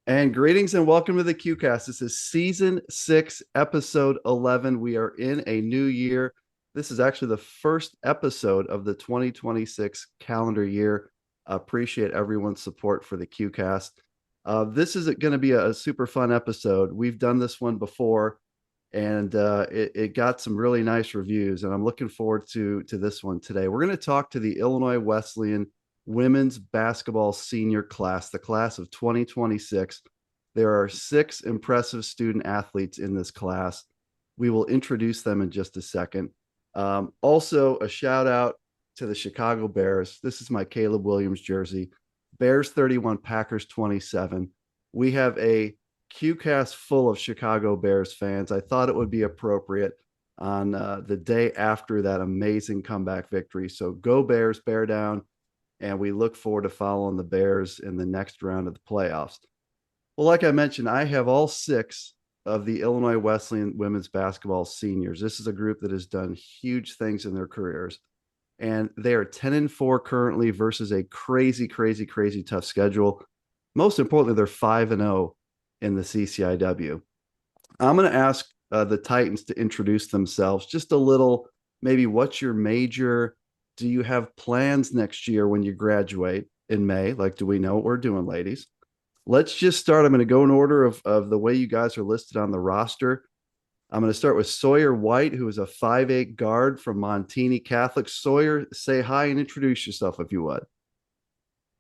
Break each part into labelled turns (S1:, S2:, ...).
S1: And greetings and welcome to the QCast. This is season 6, episode 11. We are in a new year. This is actually the first episode of the 2026 calendar year. Appreciate everyone's support for the QCast. This is going to be a super fun episode. We've done this one before, and it got some really nice reviews, and I'm looking forward to this one today. We're going to talk to the Illinois Wesleyan women's basketball senior class, the class of 2026. There are 6 impressive student athletes in this class. We will introduce them in just a second. Also, a shout out to the Chicago Bears. This is my Caleb Williams jersey. Bears 31, Packers 27. We have a QCast full of Chicago Bears fans. I thought it would be appropriate on the day after that amazing comeback victory. So go Bears, bear down, and we look forward to following the Bears in the next round of the playoffs. Well, like I mentioned, I have all 6 of the Illinois Wesleyan women's basketball seniors. This is a group that has done huge things in their careers, and they are 10-4 currently versus a crazy, crazy, crazy tough schedule. Most importantly, they're 5-0 in the CCIW. I'm going to ask the Titans to introduce themselves just a little. Maybe what's your major? Do you have plans next year when you graduate in May? Like, do we know what we're doing, ladies? Let's just start. I'm going to go in order of the way you guys are listed on the roster. I'm going to start with Sawyer White, who is a 5'8" guard from Montini Catholic. Sawyer, say hi and introduce yourself if you would.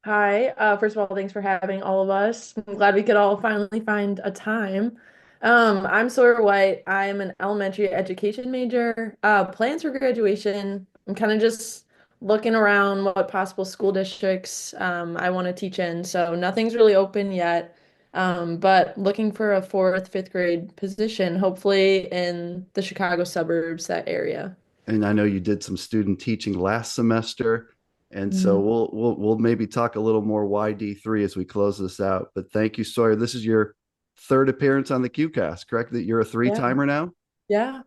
S2: Hi. First of all, thanks for having all of us. I'm glad we could all finally find a time. I'm Sawyer White. I'm an elementary education major. Plans for graduation, I'm kind of just looking around what possible school districts I want to teach in. So nothing's really open yet. But looking for a fourth, fifth grade position, hopefully in the Chicago suburbs, that area.
S1: And I know you did some student teaching last semester, and so we'll maybe talk a little more YD3 as we close this out. But thank you, Sawyer. This is your third appearance on the QCast, correct? That you're a
S2: Yeah.
S1: three-timer now?
S2: Yeah.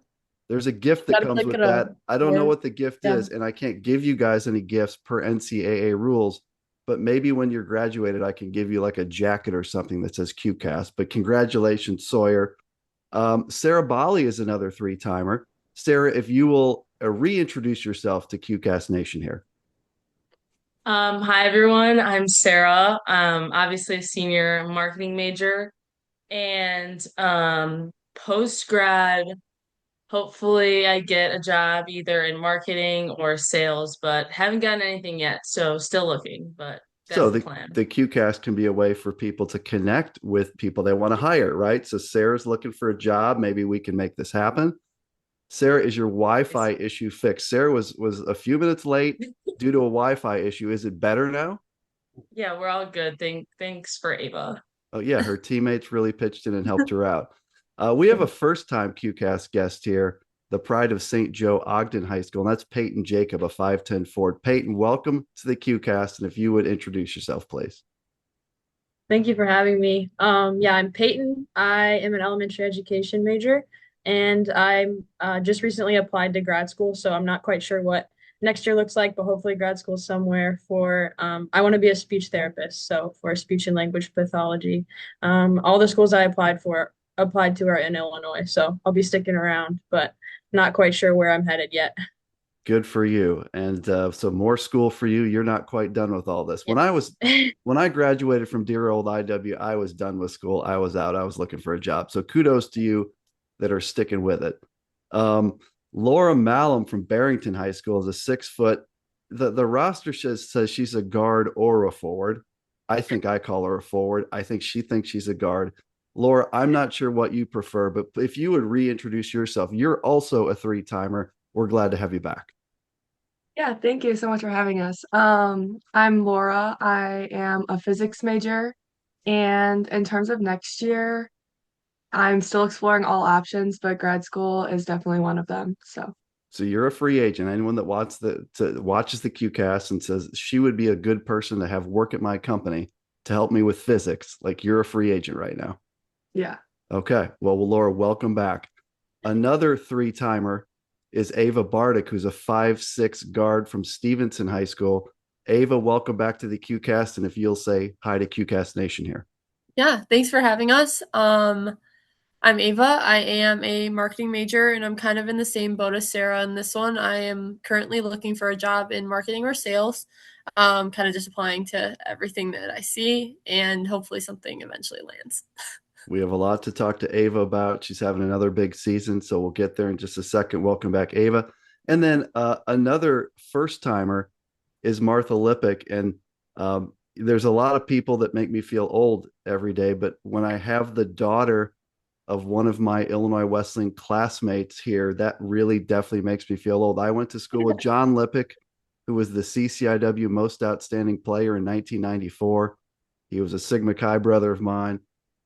S1: There's a gift that
S2: Got to
S1: comes
S2: pick
S1: with
S2: it
S1: that.
S2: up.
S1: I don't know
S2: Yeah.
S1: what the gift
S2: Yeah.
S1: is, and I can't give you guys any gifts per NCAA rules. But maybe when you're graduated, I can give you like a jacket or something that says QCast. But congratulations, Sawyer. Sara Bali is another three-timer. Sara, if you will reintroduce yourself to QCast Nation here.
S3: Hi everyone, I'm Sara. Obviously a senior marketing major and post grad, hopefully I get a job either in marketing or sales, but haven't gotten anything yet, so still looking, but
S1: So
S3: that's the
S1: the
S3: plan.
S1: QCast can be a way for people to connect with people they want to hire, right? So Sara's looking for a job. Maybe we can make this happen. Sara, is your Wi-Fi issue fixed? Sara was a few minutes late due to a Wi-Fi issue. Is it better now?
S3: Yeah, we're all good. Thanks for Ava.
S1: Oh yeah, her teammates really pitched in and helped her out. We have a first-time QCast guest here, the pride of St. Joe Ogden High School, and that's Payton Jacob, a 5'10" Ford. Payton, welcome to the QCast, and if you would introduce yourself, please.
S4: Thank you for having me. Yeah, I'm Payton. I am an elementary education major, and I'm just recently applied to grad school, so I'm not quite sure what next year looks like, but hopefully grad school somewhere for I want to be a speech therapist, so for speech and language pathology. All the schools I applied to are in Illinois, so I'll be sticking around, but not quite sure where I'm headed yet.
S1: Good for you. And so more school for you. You're not quite done with all this.
S4: Yeah.
S1: When I graduated from dear old IW, I was done with school. I was out. I was looking for a job. So kudos to you that are sticking with it. Um, Laura Malum from Barrington High School is a 6 foot. The roster says she's a guard or a forward. I think I call her a forward. I think she thinks she's a guard. Laura, I'm not sure what you prefer, but if you would reintroduce yourself, you're also a three-timer. We're glad to have you back.
S5: Yeah, thank you so much for having us. I'm Laura. I am a physics major, and in terms of next year, I'm still exploring all options, but grad school is definitely one of them. So,
S1: So you're a free agent. Anyone that watches the QCast and says she would be a good person to have work at my company to help me with physics, like you're a free agent right now.
S5: yeah.
S1: Okay. Well, Laura, welcome back. Another three-timer is Ava Bardick, who's a 5'6" guard from Stevenson High School. Ava, welcome back to the QCast. And if you'll say hi to QCast Nation here.
S6: Yeah, thanks for having us. I'm Ava. I am a marketing major, and I'm kind of in the same boat as Sarah in this one. I am currently looking for a job in marketing or sales, kind of just applying to everything that I see, and hopefully something eventually lands.
S1: We have a lot to talk to Ava about. She's having another big season, so we'll get there in just a second. Welcome back, Ava. And then another first timer is Martha Lippick. And there's a lot of people that make me feel old every day, but when I have the daughter of one of my Illinois Wesleyan classmates here, that really definitely makes me feel old. I went to school with John Lippick, who was the CCIW Most Outstanding Player in 1994. He was a Sigma Chi brother of mine.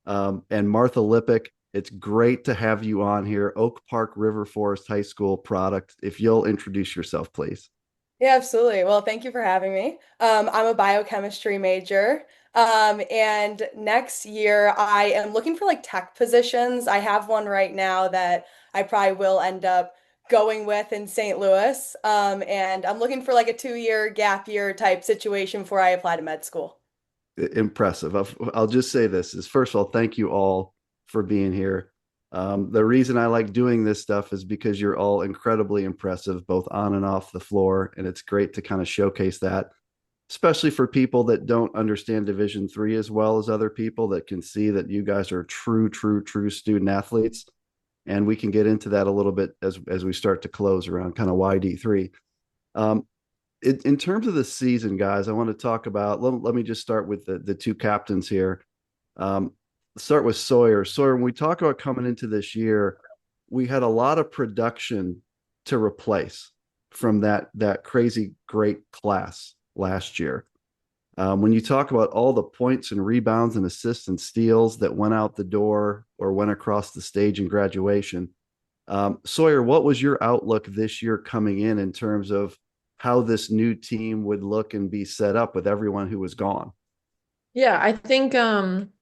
S1: And Martha Lippick, it's great to have you on here. Oak Park River Forest High School product. If you'll introduce yourself, please.
S7: Yeah, absolutely. Well, thank you for having me. I'm a biochemistry major. And next year I am looking for like tech positions. I have one right now that I probably will end up going with in St. Louis. And I'm looking for like a 2-year gap year type situation before I apply to med school.
S1: Impressive. I'll just say this is first of all, thank you all for being here. The reason I like doing this stuff is because you're all incredibly impressive, both on and off the floor. And it's great to kind of showcase that, especially for people that don't understand Division III as well as other people that can see that you guys are true student athletes. And we can get into that a little bit as we start to close around kind of YD3. In terms of the season, guys, I want to talk about. Let me just start with the two captains here. Start with Sawyer. Sawyer, when we talk about coming into this year, we had a lot of production to replace from that crazy great class last year. When you talk about all the points and rebounds and assists and steals that went out the door or went across the stage in graduation, Sawyer, what was your outlook this year coming in terms of how this new team would look and be set up with everyone who was gone?
S2: Yeah, I think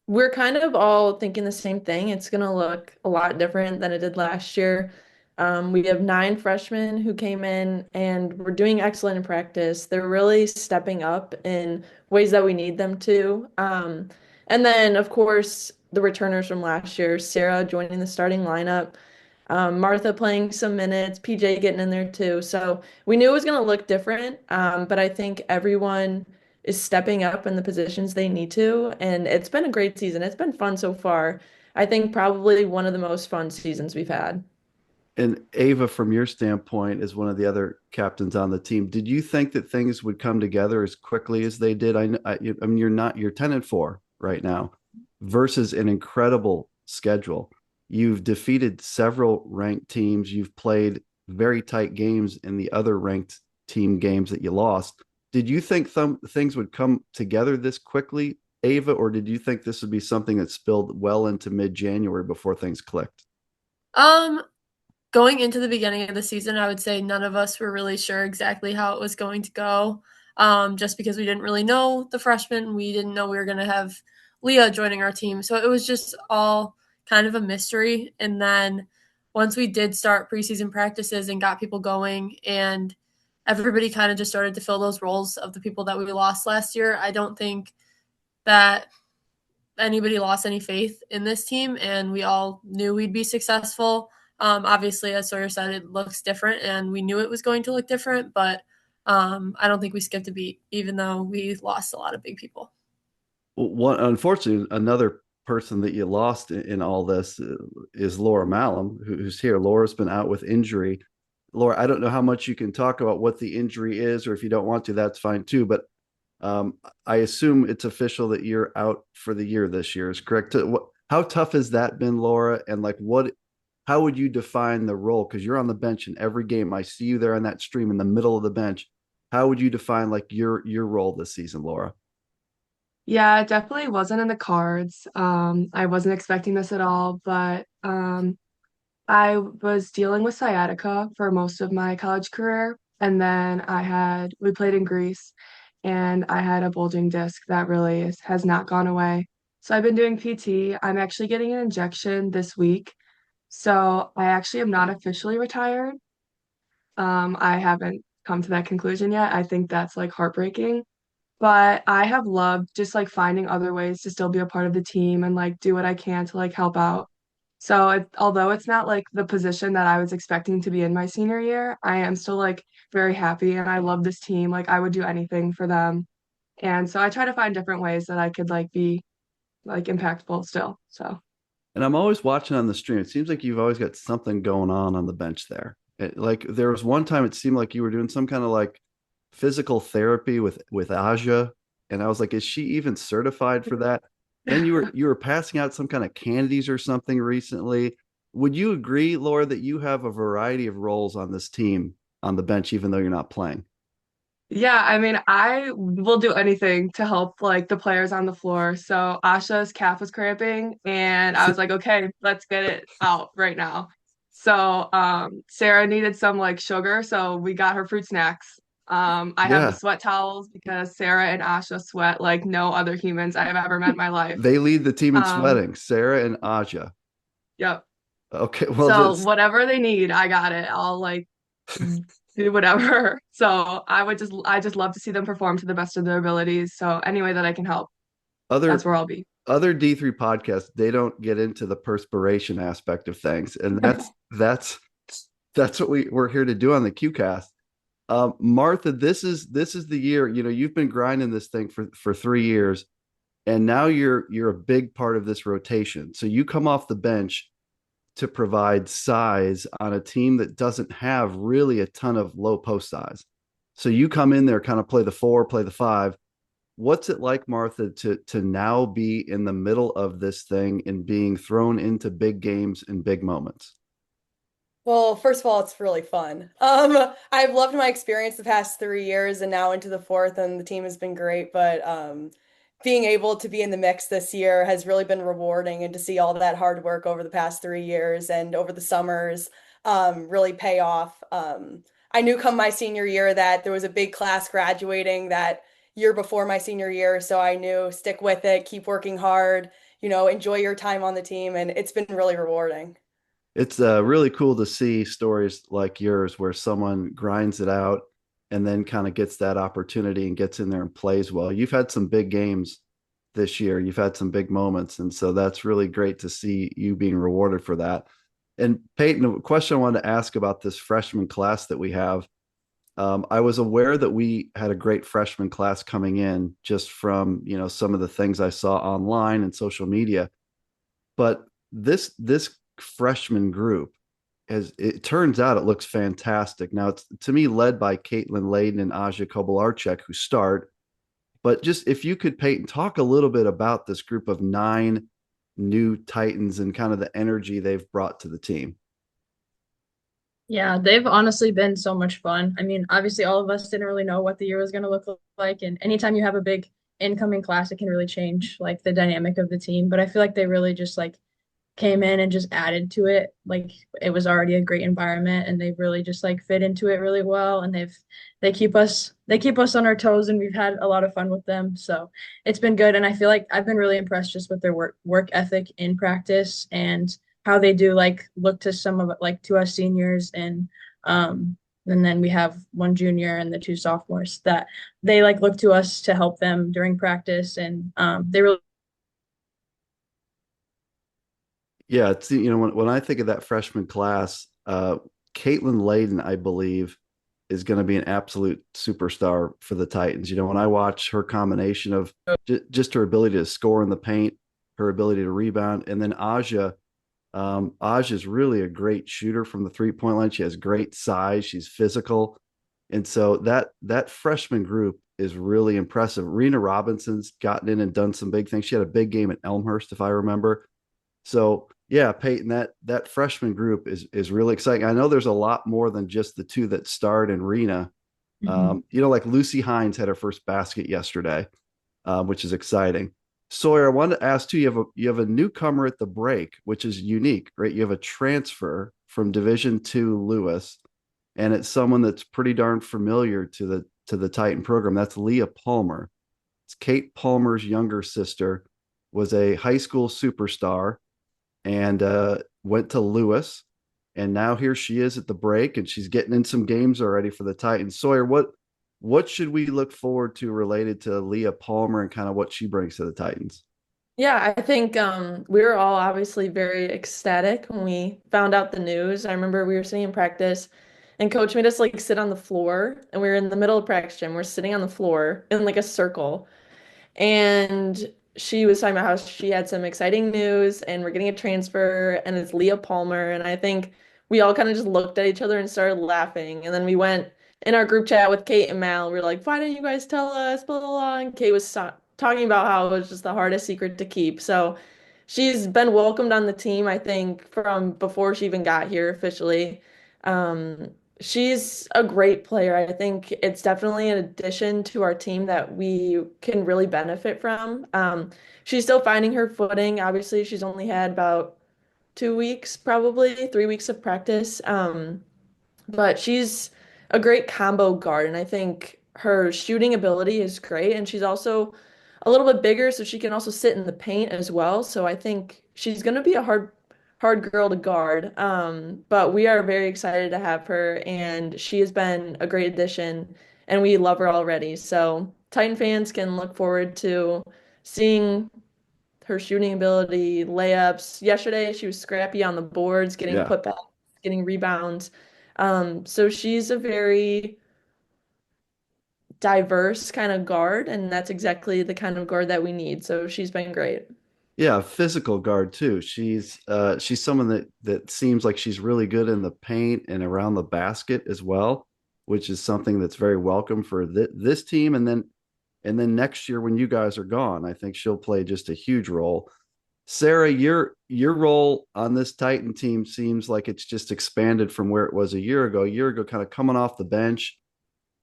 S2: we're kind of all thinking the same thing. It's going to look a lot different than it did last year. We have 9 freshmen who came in and we're doing excellent in practice. They're really stepping up in ways that we need them to. And then, of course, the returners from last year, Sara joining the starting lineup, Martha playing some minutes, PJ getting in there too. So we knew it was going to look different, but I think everyone is stepping up in the positions they need to. And it's been a great season. It's been fun so far. I think probably one of the most fun seasons we've had.
S1: And Ava, from your standpoint, as one of the other captains on the team, did you think that things would come together as quickly as they did? I mean, you're 10-4 right now versus an incredible schedule. You've defeated several ranked teams. You've played very tight games in the other ranked team games that you lost. Did you think things would come together this quickly, Ava, or did you think this would be something that spilled well into mid-January before things clicked?
S6: Um, Going into the beginning of the season, I would say none of us were really sure exactly how it was going to go, just because we didn't really know the freshmen. We didn't know we were going to have Leah joining our team. So it was just all kind of a mystery. And then once we did start preseason practices and got people going and everybody kind of just started to fill those roles of the people that we lost last year, I don't think that anybody lost any faith in this team, and we all knew we'd be successful. Obviously, as Sawyer said, it looks different, and we knew it was going to look different, but I don't think we skipped a beat, even though we lost a lot of big people.
S1: Unfortunately, another person that you lost in all this is Laura Malum, who's here. Laura's been out with injury. Laura, I don't know how much you can talk about what the injury is, or if you don't want to, that's fine too. But I assume it's official that you're out for the year this year. Is correct? How tough has that been, Laura? And like, how would you define the role? Because you're on the bench in every game. I see you there on that stream in the middle of the bench. How would you define like your role this season, Laura?
S5: Yeah, it definitely wasn't in the cards. I wasn't expecting this at all, but I was dealing with sciatica for most of my college career. And then we played in Greece, and I had a bulging disc that really has not gone away. So I've been doing PT. I'm actually getting an injection this week. So I actually am not officially retired. I haven't come to that conclusion yet. I think that's like heartbreaking. but I have loved just like finding other ways to still be a part of the team and like do what I can to like help out. So although it's not like the position that I was expecting to be in my senior year, I am still like very happy and I love this team. Like I would do anything for them. And so I try to find different ways that I could like be like impactful still. So
S1: And I'm always watching on the stream. It seems like you've always got something going on the bench there. Like there was one time it seemed like you were doing some kind of like physical therapy with Aja, and I was like, is she even certified for that? Then you were passing out some kind of candies or something recently. Would you agree, Laura, that you have a variety of roles on this team on the bench, even though you're not playing?
S5: yeah, I mean, I will do anything to help like the players on the floor. So Asha's calf was cramping and I was like, okay, let's get it out right now. So Sara needed some like sugar, so we got her fruit snacks. I have the
S1: Yeah,
S5: sweat towels because Sara and Asha sweat like no other humans I have ever met in my life.
S1: they lead the team in
S5: Um,
S1: sweating, Sara and Aja.
S5: yep.
S1: Okay, well,
S5: So
S1: just
S5: whatever they need, I got it. I'll like do whatever. So I just love to see them perform to the best of their abilities. So any way that I can help, that's
S1: other
S5: where I'll be.
S1: other D3 podcasts, they don't get into the perspiration aspect of things. And that's what we're here to do on the QCast. Martha, this is the year, you've been grinding this thing for 3 years, and now you're a big part of this rotation. So you come off the bench to provide size on a team that doesn't have really a ton of low post size. So you come in there, kind of play the four, play the five. What's it like, Martha, to now be in the middle of this thing and being thrown into big games and big moments?
S7: Well, first of all, it's really fun. I've loved my experience the past 3 years and now into the fourth, and the team has been great. But being able to be in the mix this year has really been rewarding, and to see all that hard work over the past 3 years and over the summers really pay off. I knew come my senior year that there was a big class graduating that year before my senior year, so I knew stick with it, keep working hard, enjoy your time on the team, and it's been really rewarding.
S1: It's really cool to see stories like yours where someone grinds it out and then kind of gets that opportunity and gets in there and plays well. You've had some big games this year. You've had some big moments. And so that's really great to see you being rewarded for that. And Payton, a question I wanted to ask about this freshman class that we have. I was aware that we had a great freshman class coming in just from, some of the things I saw online and social media. But this freshman group, as it turns out, it looks fantastic. Now it's to me led by Caitlin Layden and Aja Kobalarchuk, who start. But just if you could, Peyton, talk a little bit about this group of 9 new Titans and kind of the energy they've brought to the team.
S4: Yeah, they've honestly been so much fun. I mean, obviously, all of us didn't really know what the year was going to look like. And anytime you have a big incoming class, it can really change like the dynamic of the team. But I feel like they really just like came in and just added to it. Like it was already a great environment and they've really just like fit into it really well. And they keep us on our toes and we've had a lot of fun with them. So it's been good. And I feel like I've been really impressed just with their work ethic in practice and how they do like look to some of it like to us seniors and then we have one junior and the two sophomores that they like look to us to help them during practice and they really
S1: Yeah, it's when I think of that freshman class, Caitlin Layden, I believe, is going to be an absolute superstar for the Titans. When I watch her combination of just her ability to score in the paint, her ability to rebound, and then Aja. Aja is really a great shooter from the 3-point line. She has great size. She's physical, and so that freshman group is really impressive. Rena Robinson's gotten in and done some big things. She had a big game at Elmhurst, if I remember. So yeah, Peyton, that freshman group is really exciting. I know there's a lot more than just the two that start and Rena.
S4: Mhm.
S1: Like Lucy Hines had her first basket yesterday, which is exciting. Sawyer, I wanted to ask too. You have a newcomer at the break, which is unique, right? You have a transfer from Division II Lewis, and it's someone that's pretty darn familiar to the Titan program. That's Leah Palmer. It's Kate Palmer's younger sister, was a high school superstar and went to Lewis. And now here she is at the break, and she's getting in some games already for the Titans. Sawyer, what should we look forward to related to Leah Palmer and kind of what she brings to the Titans?
S2: Yeah, I think we were all obviously very ecstatic when we found out the news. I remember we were sitting in practice and coach made us like sit on the floor and we were in the middle of practice gym. We're sitting on the floor in like a circle. And she was talking about how she had some exciting news and we're getting a transfer and it's Leah Palmer. And I think we all kind of just looked at each other and started laughing. And then we went in our group chat with Kate and Mal. We were like, why didn't you guys tell us? Blah, blah, blah. And Kate was talking about how it was just the hardest secret to keep. So she's been welcomed on the team, I think, from before she even got here officially. Um, She's a great player. I think it's definitely an addition to our team that we can really benefit from. She's still finding her footing. Obviously, she's only had about 2 weeks, probably 3 weeks of practice. But she's a great combo guard, and I think her shooting ability is great. And she's also a little bit bigger, so she can also sit in the paint as well. So I think she's going to be a hard girl to guard. But we are very excited to have her, and she has been a great addition, and we love her already. So Titan fans can look forward to seeing her shooting ability, layups. Yesterday, she was scrappy on the boards, getting
S1: Yeah.
S2: put back, getting rebounds. So she's a very diverse kind of guard, and that's exactly the kind of guard that we need. So she's been great.
S1: Yeah, physical guard too. She's someone that seems like she's really good in the paint and around the basket as well, which is something that's very welcome for this team. And then next year when you guys are gone, I think she'll play just a huge role. Sara, your role on this Titan team seems like it's just expanded from where it was a year ago. A year ago, kind of coming off the bench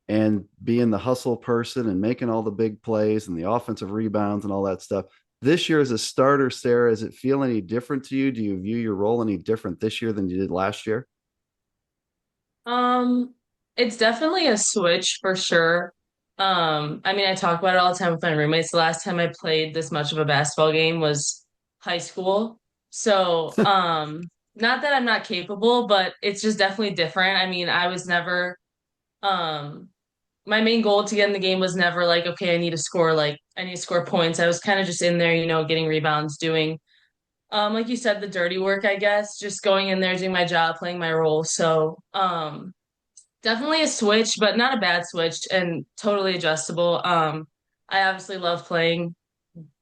S1: and being the hustle person and making all the big plays and the offensive rebounds and all that stuff. This year as a starter, Sara, does it feel any different to you? Do you view your role any different this year than you did last year?
S3: Um, it's definitely a switch for sure. I mean, I talk about it all the time with my roommates. The last time I played this much of a basketball game was high school. So, not that I'm not capable, but it's just definitely different. I mean, I was never, um, my main goal to get in the game was never like, okay, I need to score points. I was kind of just in there, getting rebounds, doing, like you said, the dirty work, I guess, just going in there, doing my job, playing my role. So, definitely a switch, but not a bad switch and totally adjustable. I obviously love playing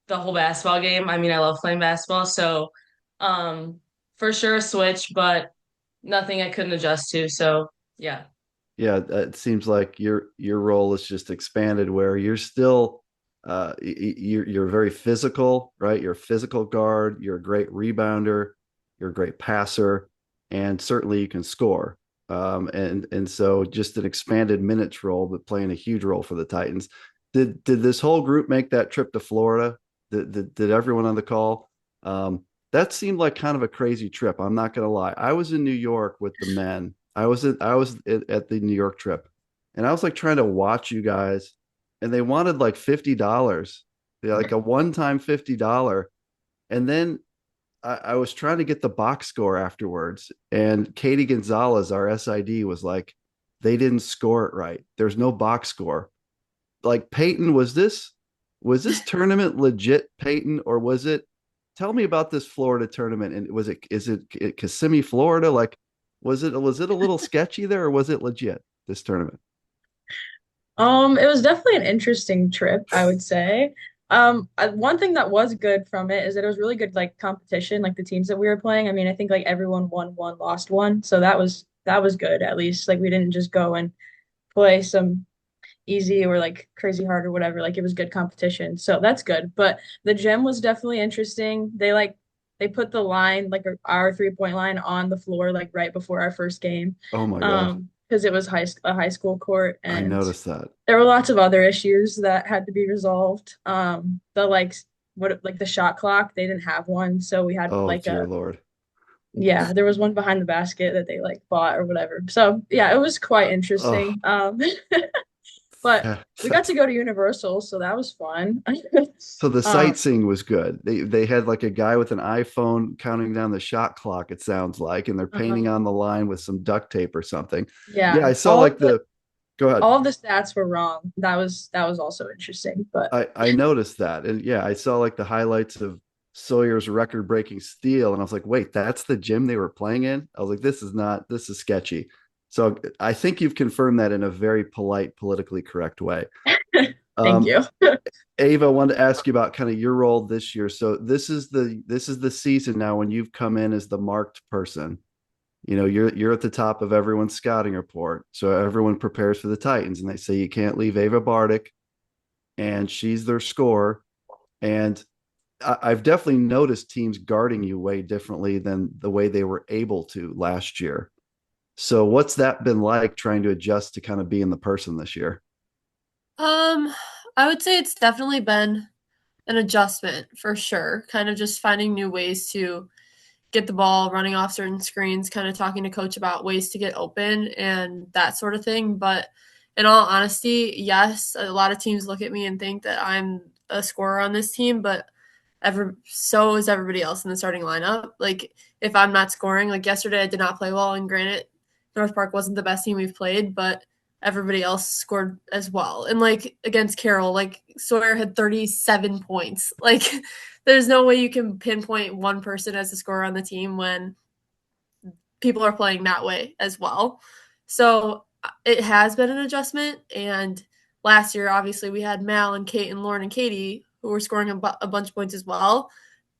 S3: the whole basketball game. I mean, I love playing basketball, so um, for sure a switch, but nothing I couldn't adjust to. So yeah.
S1: Yeah, it seems like your role is just expanded where you're still you're very physical, right? You're a physical guard, you're a great rebounder, you're a great passer, and certainly you can score. And so just an expanded minutes role, but playing a huge role for the Titans. Did this whole group make that trip to Florida? Did everyone on the call? That seemed like kind of a crazy trip. I'm not gonna lie. I was in New York with the men. I was at the New York trip, and I was like trying to watch you guys, and they wanted like $50. They like a one-time $50, and then I was trying to get the box score afterwards, and Katie Gonzalez, our SID, was like, they didn't score it right. There's no box score. Like Payton, was this tournament legit, Payton, or was it? Tell me about this Florida tournament, and is it Kissimmee, Florida? Like, was it a little sketchy there, or was it legit this tournament?
S4: It was definitely an interesting trip, I would say. One thing that was good from it is that it was really good like competition, like the teams that we were playing. I mean, I think like everyone won one, lost one, so that was good at least. Like we didn't just go and play some easy or like crazy hard or whatever. Like it was good competition, so that's good. But the gym was definitely interesting. They put the line like our 3-point line on the floor like right before our first game.
S1: Oh my gosh,
S4: Because it was a high school court
S1: I
S4: and
S1: noticed that.
S4: there were lots of other issues that had to be resolved. The like the shot clock, they didn't have one, so we had
S1: Oh
S4: like
S1: dear Lord.
S4: yeah, there was one behind the basket that they like bought or whatever. So yeah, it was quite
S1: Oh,
S4: interesting. But
S1: yeah.
S4: we got to go to Universal, so that was fun.
S1: So the
S4: Um,
S1: sightseeing was good. They had like a guy with an iPhone counting down the shot clock, it sounds like, and they're
S4: uh-huh.
S1: painting on the line with some duct tape or something. Yeah,
S4: Yeah,
S1: I saw like the Go ahead.
S4: all of the stats were wrong. That was also interesting, but
S1: I noticed that. And yeah, I saw like the highlights of Sawyer's record breaking steal. And I was like, wait, that's the gym they were playing in? I was like, this is sketchy. So I think you've confirmed that in a very polite, politically correct way.
S4: thank you.
S1: Ava, I wanted to ask you about kind of your role this year. So this is the season now when you've come in as the marked person. You know, you're at the top of everyone's scouting report. So everyone prepares for the Titans and they say you can't leave Ava Bardick and she's their scorer. And I've definitely noticed teams guarding you way differently than the way they were able to last year. So what's that been like trying to adjust to kind of being the person this year?
S6: Um, I would say it's definitely been an adjustment for sure. Kind of just finding new ways to get the ball, running off certain screens, kind of talking to coach about ways to get open and that sort of thing. But in all honesty, yes, a lot of teams look at me and think that I'm a scorer on this team, but so is everybody else in the starting lineup. Like if I'm not scoring, like yesterday I did not play well, and granted, North Park wasn't the best team we've played, but everybody else scored as well. And like against Carroll, like Sawyer had 37 points. Like there's no way you can pinpoint one person as a scorer on the team when people are playing that way as well. So it has been an adjustment. And last year, obviously, we had Mal and Kate and Lauren and Katie who were scoring a bunch of points as well.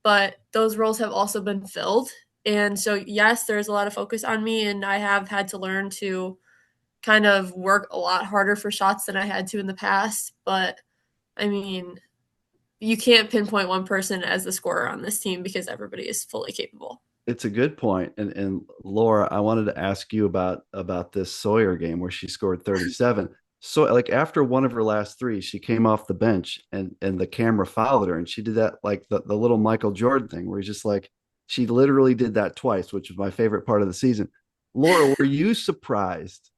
S6: But those roles have also been filled. And so, yes, there's a lot of focus on me, and I have had to learn to kind of work a lot harder for shots than I had to in the past. But I mean, you can't pinpoint one person as the scorer on this team because everybody is fully capable.
S1: It's a good point. And Laura, I wanted to ask you about this Sawyer game where she scored 37. So like after one of her last three, she came off the bench and the camera followed her and she did that like the little Michael Jordan thing where he's just like she literally did that twice, which was my favorite part of the season. Laura, were you surprised?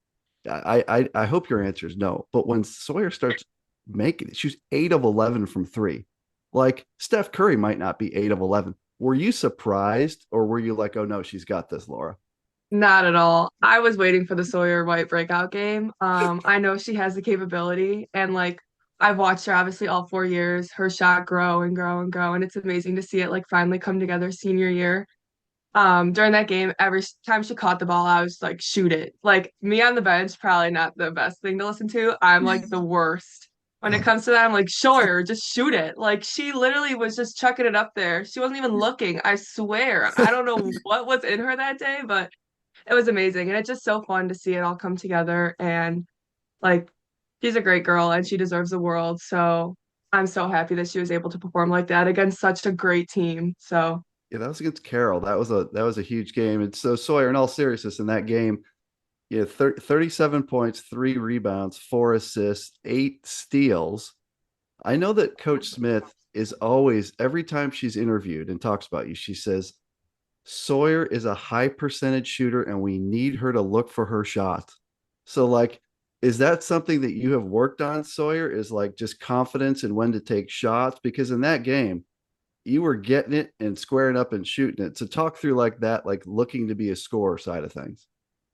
S1: I hope your answer is no. But when Sawyer starts making it, she was 8 of 11 from three. Like Steph Curry might not be 8 of 11. Were you surprised or were you like, oh no, she's got this, Laura?
S5: Not at all. I was waiting for the Sawyer White breakout game. I know she has the capability, and like I've watched her obviously all 4 years, her shot grow and grow and grow, and it's amazing to see it like finally come together senior year. During that game, every time she caught the ball, I was like, shoot it. Like me on the bench, probably not the best thing to listen to. I'm like the worst. When it comes to that, I'm like, sure, just shoot it. Like she literally was just chucking it up there. She wasn't even looking, I swear. I don't know what was in her that day, but it was amazing. And it's just so fun to see it all come together. And like, she's a great girl and she deserves the world. So I'm so happy that she was able to perform like that against such a great team. So
S1: Yeah, that was against Carroll. That was a huge game. And so Sawyer, in all seriousness, in that game, 37 points, 3 rebounds, 4 assists, 8 steals. I know that Coach Smith is always, every time she's interviewed and talks about you, she says, Sawyer is a high percentage shooter and we need her to look for her shot. So, like, is that something that you have worked on, Sawyer? Is like just confidence in when to take shots? Because in that game, you were getting it and squaring up and shooting it. So, talk through like that, like looking to be a scorer side of things.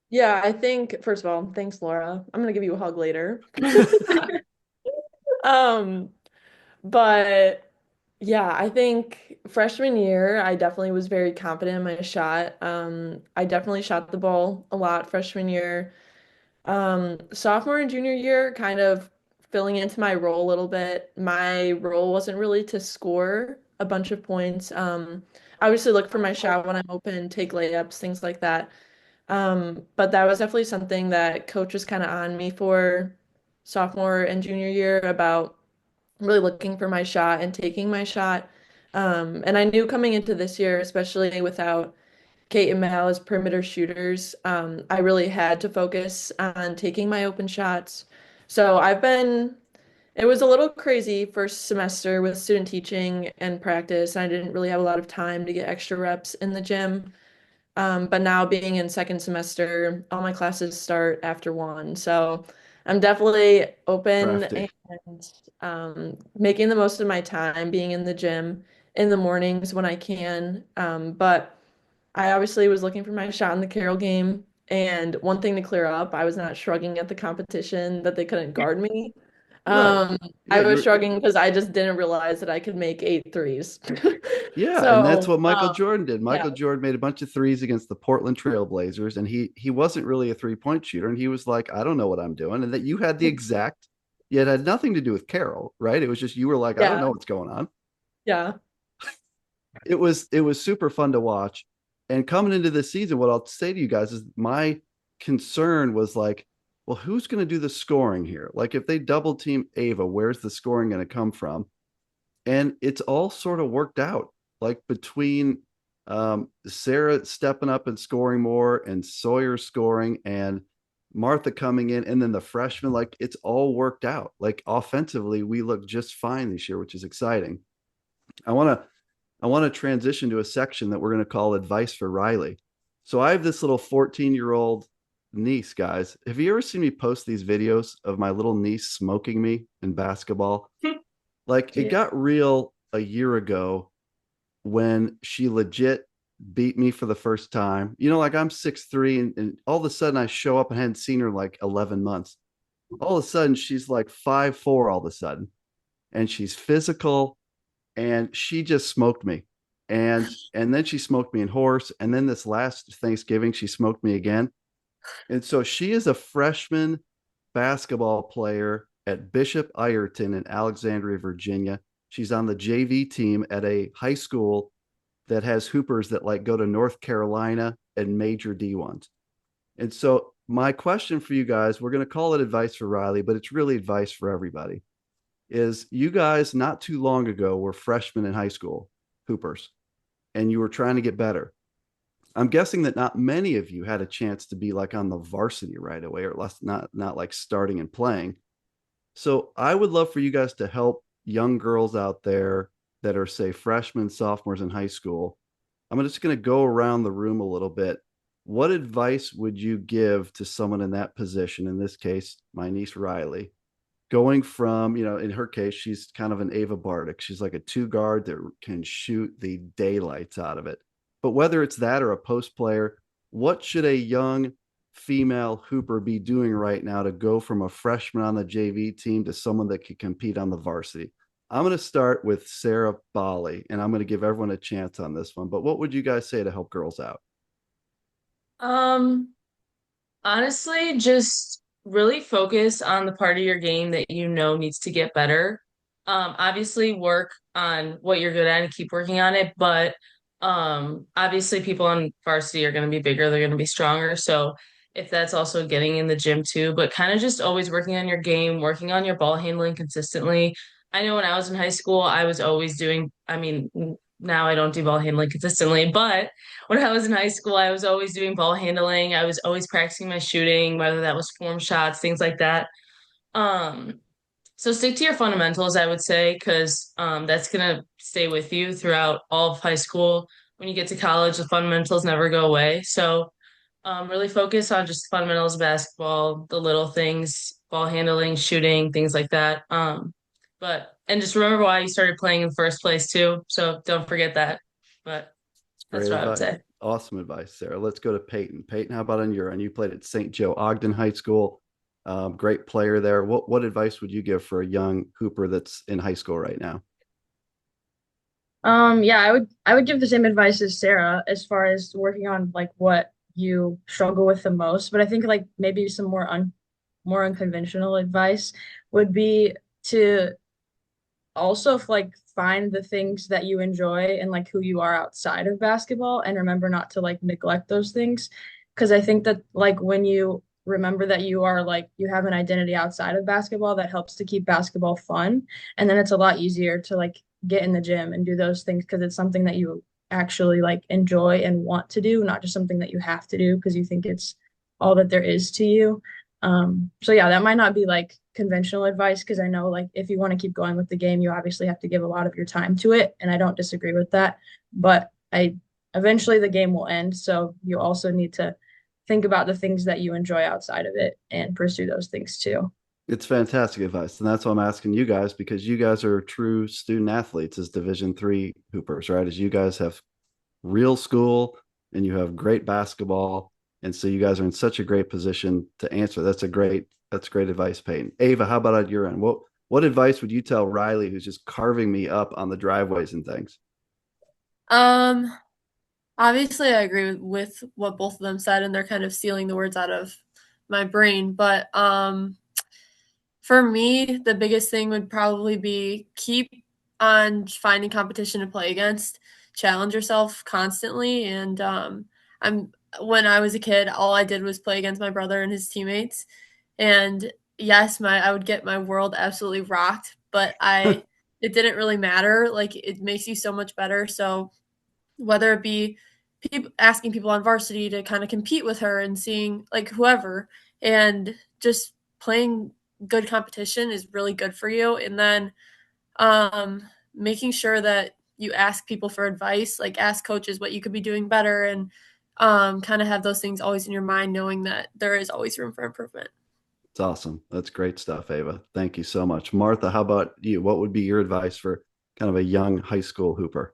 S2: Yeah, I think first of all, thanks, Laura. I'm gonna give you a hug later. Um, but yeah, I think freshman year, I definitely was very confident in my shot. I definitely shot the ball a lot freshman year. Sophomore and junior year, kind of filling into my role a little bit. My role wasn't really to score a bunch of points. I obviously look for my shot when I'm open, take layups, things like that. But that was definitely something that coach was kind of on me for sophomore and junior year about really looking for my shot and taking my shot. And I knew coming into this year, especially without Kate and Mal as perimeter shooters, I really had to focus on taking my open shots. So it was a little crazy first semester with student teaching and practice. I didn't really have a lot of time to get extra reps in the gym. But now being in second semester, all my classes start after one. So I'm definitely open
S1: Crafty.
S2: and making the most of my time being in the gym in the mornings when I can. But I obviously was looking for my shot in the Carroll game. And one thing to clear up, I was not shrugging at the competition that they couldn't guard me.
S1: Right.
S2: Um,
S1: Yeah,
S2: I was
S1: you're
S2: shrugging because I just didn't realize that I could make 8 threes.
S1: yeah, and that's
S2: So,
S1: what Michael Jordan did.
S2: yeah,
S1: Michael Jordan made a bunch of threes against the Portland Trailblazers, and he wasn't really a three-point shooter, and he was like, I don't know what I'm doing. And that you had the exact, it had nothing to do with Carol, right? It was just you were like, I don't
S2: yeah,
S1: know what's going on.
S2: yeah.
S1: It was super fun to watch. And coming into this season, what I'll say to you guys is my concern was like, well, who's going to do the scoring here? Like if they double team Ava, where's the scoring going to come from? And it's all sort of worked out. Like between Sara stepping up and scoring more, and Sawyer scoring, and Martha coming in, and then the freshmen, like it's all worked out. Like offensively, we look just fine this year, which is exciting. I want to I want to transition to a section that we're going to call advice for Riley. So I have this little 14-year-old niece, guys. Have you ever seen me post these videos of my little niece smoking me in basketball? Like it
S4: Yeah.
S1: got real a year ago when she legit beat me for the first time. Like I'm 6'3", and all of a sudden I show up and hadn't seen her in like 11 months. All of a sudden she's like 5'4" all of a sudden. And she's physical, and she just smoked me. And then she smoked me in horse. And then this last Thanksgiving, she smoked me again. And so she is a freshman basketball player at Bishop Ireton in Alexandria, Virginia. She's on the JV team at a high school that has hoopers that like go to North Carolina and major D1s. And so my question for you guys, we're going to call it advice for Riley, but it's really advice for everybody, is you guys not too long ago were freshmen in high school hoopers, and you were trying to get better. I'm guessing that not many of you had a chance to be like on the varsity right away, or less not like starting and playing. So I would love for you guys to help young girls out there that are, say, freshmen, sophomores in high school. I'm just going to go around the room a little bit. What advice would you give to someone in that position? In this case, my niece Riley, going from, in her case, she's kind of an Ava Bardick. She's like a two guard that can shoot the daylights out of it. But whether it's that or a post player, what should a young female hooper be doing right now to go from a freshman on the JV team to someone that can compete on the varsity? I'm going to start with Sara Bali, and I'm going to give everyone a chance on this one. But what would you guys say to help girls out?
S3: Um, Honestly, just really focus on the part of your game that you know needs to get better. Obviously work on what you're good at and keep working on it, but obviously people on varsity are going to be bigger, they're going to be stronger. So if that's also getting in the gym too, but kind of just always working on your game, working on your ball handling consistently. I know when I was in high school, I was always doing, I mean, now I don't do ball handling consistently, but when I was in high school, I was always doing ball handling. I was always practicing my shooting, whether that was form shots, things like that. Um, so stick to your fundamentals, I would say, because that's gonna stay with you throughout all of high school. When you get to college, the fundamentals never go away. So really focus on just the fundamentals of basketball, the little things, ball handling, shooting, things like that. And just remember why you started playing in the first place too. So don't forget that. But
S1: It's
S3: that's
S1: great
S3: what I would
S1: advice.
S3: say.
S1: Awesome advice, Sara. Let's go to Payton. Payton, how about on your end? You played at St. Joe Ogden High School. Great player there. What advice would you give for a young hooper that's in high school right now?
S4: Yeah, I would give the same advice as Sara as far as working on like what you struggle with the most. But I think like maybe some more unconventional advice would be to also like find the things that you enjoy and like who you are outside of basketball, and remember not to like neglect those things. Because I think that like when you remember that you are like you have an identity outside of basketball, that helps to keep basketball fun, and then it's a lot easier to like get in the gym and do those things because it's something that you actually like enjoy and want to do, not just something that you have to do because you think it's all that there is to you. So yeah, that might not be like conventional advice because I know like if you want to keep going with the game, you obviously have to give a lot of your time to it, and I don't disagree with that. But I eventually the game will end, so you also need to think about the things that you enjoy outside of it and pursue those things too.
S1: It's fantastic advice, and that's why I'm asking you guys, because you guys are true student athletes as Division III hoopers, right? As you guys have real school and you have great basketball And so you guys are in such a great position to answer. That's great advice, Payton. Ava, how about on your end? What advice would you tell Riley, who's just carving me up on the driveways and things?
S6: Um, Obviously, I agree with what both of them said, and they're kind of stealing the words out of my brain. But for me, the biggest thing would probably be keep on finding competition to play against, challenge yourself constantly. And I'm when I was a kid, all I did was play against my brother and his teammates. And yes, my I would get my world absolutely rocked, but I it didn't really matter. Like it makes you so much better. So whether it be asking people on varsity to kind of compete with her and seeing like whoever and just playing good competition is really good for you. And then making sure that you ask people for advice, like ask coaches what you could be doing better, and kind of have those things always in your mind, knowing that there is always room for improvement.
S1: It's awesome. That's great stuff, Ava. Thank you so much. Martha, how about you? What would be your advice for kind of a young high school hooper?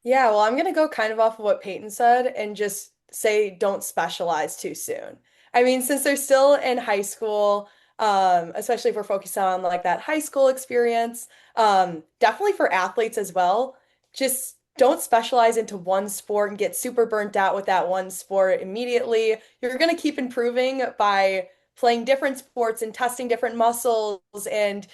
S7: Yeah, well, I'm gonna go kind of off of what Peyton said and just say don't specialize too soon. I mean, since they're still in high school, especially if we're focused on like that high school experience, definitely for athletes as well, just don't specialize into one sport and get super burnt out with that one sport immediately. You're gonna keep improving by playing different sports and testing different muscles and,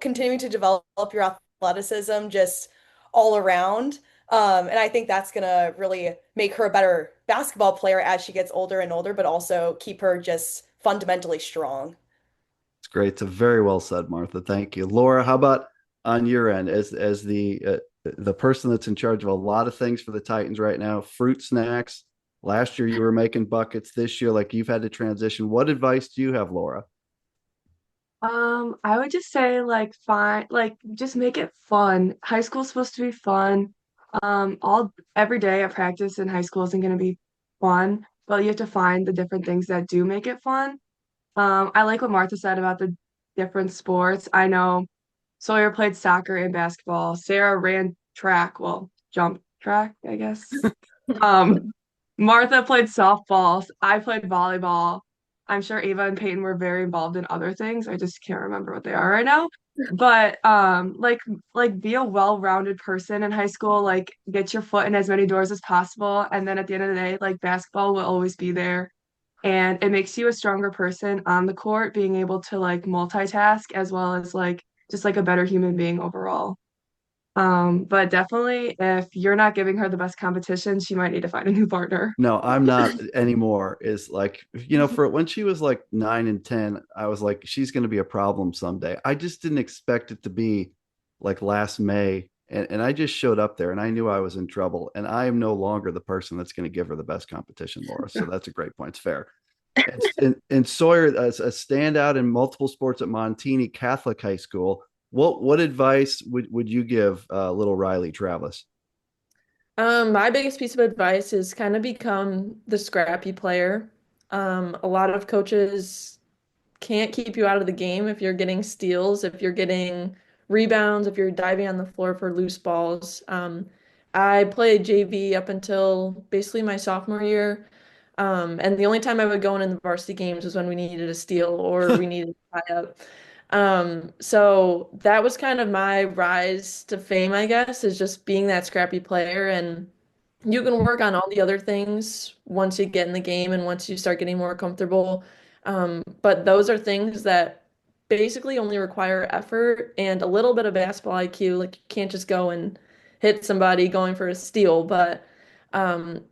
S7: continuing to develop your athleticism just all around. And I think that's gonna really make her a better basketball player as she gets older and older, but also keep her just fundamentally strong.
S1: It's great. It's very well said, Martha. Thank you. Laura, how about on your end as the person that's in charge of a lot of things for the Titans right now, fruit snacks. Last year you were making buckets. This year, like you've had to transition. What advice do you have, Laura?
S5: I would just say like fine, like just make it fun. High school's supposed to be fun. All every day at practice in high school isn't going to be fun, but you have to find the different things that do make it fun. I like what Martha said about the different sports. I know Sawyer played soccer and basketball. Sara ran track, well, jump track, I guess. Um, Martha played softball. I played volleyball. I'm sure Ava and Peyton were very involved in other things. I just can't remember what they are right now. But like be a well-rounded person in high school, like get your foot in as many doors as possible. And then at the end of the day, like basketball will always be there. And it makes you a stronger person on the court, being able to like multitask as well as like just like a better human being overall. But definitely if you're not giving her the best competition, she might need to find a new partner.
S1: No, I'm not anymore. Is like, for when she was like 9 and 10, I was like, she's going to be a problem someday. I just didn't expect it to be like last May. And I just showed up there and I knew I was in trouble. And I am no longer the person that's going to give her the best competition, Laura. So that's a great point. It's fair. And Sawyer, as a standout in multiple sports at Montini Catholic High School, what advice would you give little Riley Travis?
S2: My biggest piece of advice is kind of become the scrappy player. A lot of coaches can't keep you out of the game if you're getting steals, if you're getting rebounds, if you're diving on the floor for loose balls. I played JV up until basically my sophomore year. And the only time I would go in the varsity games was when we needed a steal or we needed to tie up. So that was kind of my rise to fame, I guess, is just being that scrappy player. And you can work on all the other things once you get in the game and once you start getting more comfortable. But those are things that basically only require effort and a little bit of basketball IQ. Like you can't just go and hit somebody going for a steal, but